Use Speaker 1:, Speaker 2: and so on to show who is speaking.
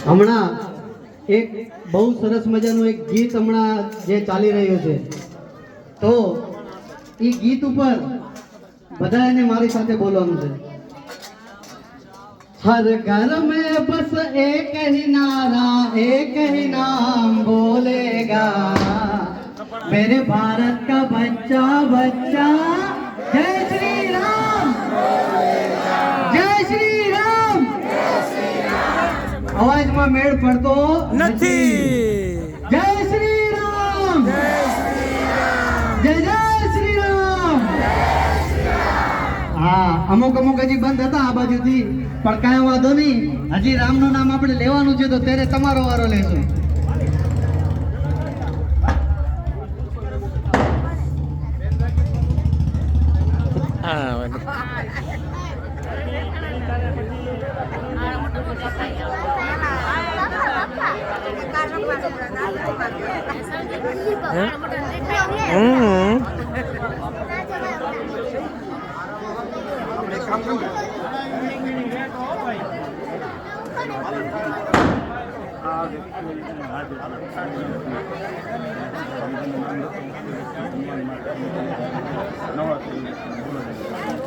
Speaker 1: હમણાં એક બહુ સરસ મજાનું એક ગીત હમણાં જે ચાલી રહ્યું છે, તો એ ગીત ઉપર બધાને મારી સાથે બોલવાનું છે. हर घर में बस एक ही नारा एक ही नाम बोलेगा, मेरे भारत का बच्चा बच्चा जय श्री राम, जय श्री राम. અવાજમાં મેળ પડતો નથી. જય શ્રી રામ, જય જય શ્રી રામ. હા, અમુક હજી બંધ હતા આ બાજુથી, પણ કાંઈ વાંધો નહીં. હજી રામનું નામ આપણે લેવાનું છે, તો ત્યારે તમારો વારો લેશું.
Speaker 2: નવરાત્રી